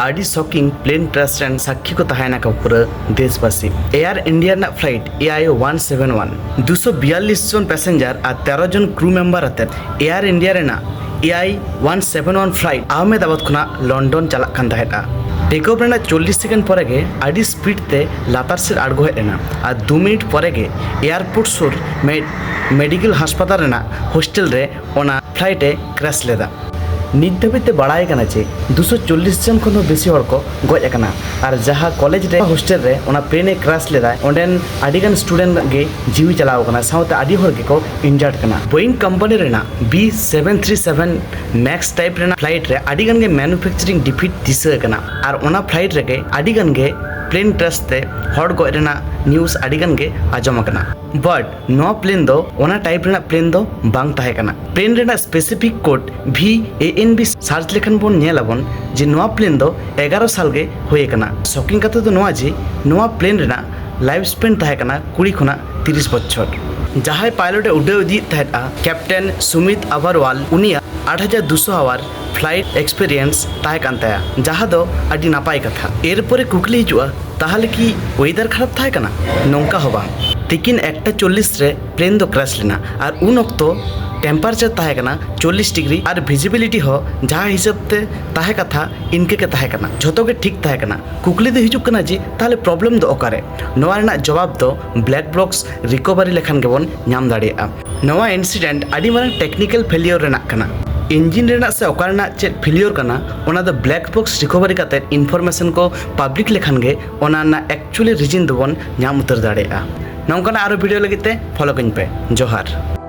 आडी shocking plane crash रन साक्षी को तहना का पूरा देशवासी एयर इंडिया ना फ्लाइट AI 171 242 जन पैसेंजर और 13 जन क्रू मेंबर आते एयर इंडिया रे ना AI 171 फ्लाइट अहमदाबाद खुना लंडन चलक खान तहटा टेक ऑफ रेना 40 सेकेंड पर गे आडी स्पीड ते लातार से आड़गो हेना और 2 मिनट पर गे एयरपोर्ट सुर मेडिकल हासपाताल रेना हॉस्टल रे ओना फ्लाइट क्रैश लेदा नित धाबिते बाड़ाय काना चे 240 जन खन बेसी हर को गज अकना और जहाँ कॉलेज रे हॉस्टल रे ओना प्लेन क्रैश लेदा ओंडेन आडिगन स्टूडेंट गे जीवी चलाव कना साउते आडी हर के को इंजर्ड कना बोइंग कंपनी रेना B737 मैक्स टाइप रेना फ्लाइट रे आडिगन गे मैन्युफैक्चरिंग डिफीट दिसे कना और ओना फ्लाइट रे गे आडिगन गे प्लेन क्रैश ते हर गज रेना न्यूज़ आडिगन गे आजम कना बट नो प्लेन दो ओना टाइप रेना प्लेन दो बांग ताहे कना प्लेन रेना स्पेसिफिक कोड VANB सार्च लेखन बोन नेलाबन जे नोआ प्लेन दो 11 साल गे होए कना शॉकिंग कथा तो नोआ जे नोआ प्लेन रेना लाइफ स्पेन ताहे कना 20 खुना 30 बछर जहां पायलट उड़े इदी तहता कैप्टन सुमित अग्रवाल उनिया 8200 आवर फ्लाइट एक्सपीरियंस ताहे कान ताया जहां दो अडी नापाय कथा एरपरे कुकली हिजुआ ताहले की वेदर खराब ताहे कना नोंका होबा तिकिन 1:40 रे प्लेन दो क्रैश लेना और उन अक्तो टेम्पारेचर ताहे कना 40 डिग्री और विजिबिलिटी हो जहाँ हिसाब ते ताहे कथा इनके के ताहे कना झोतो के ठीक ताहे कना कुकली दो हिजुक कना जी ताहले प्रॉब्लम दो ओकारे नोआ रेना जवाब दो ब्लैक बॉक्स रिकवरी लेखन गेबन नाम दाड़ेया नोआ इंसिडेंट आडी मारन टेक्निकल फेलियर रेना कना इंजिन रेना से ओकारना चेक फेलियर कना ओना दो ब्लैक बॉक्स रिकवरी काते इनफॉरमेशन को पब्लिक लेखन गे ओना ना एक्चुअली रीजन दोबन नाम उतर दाड़ेया नौकना आरो वीडियो लगिते फॉलो कइन पे जोहार।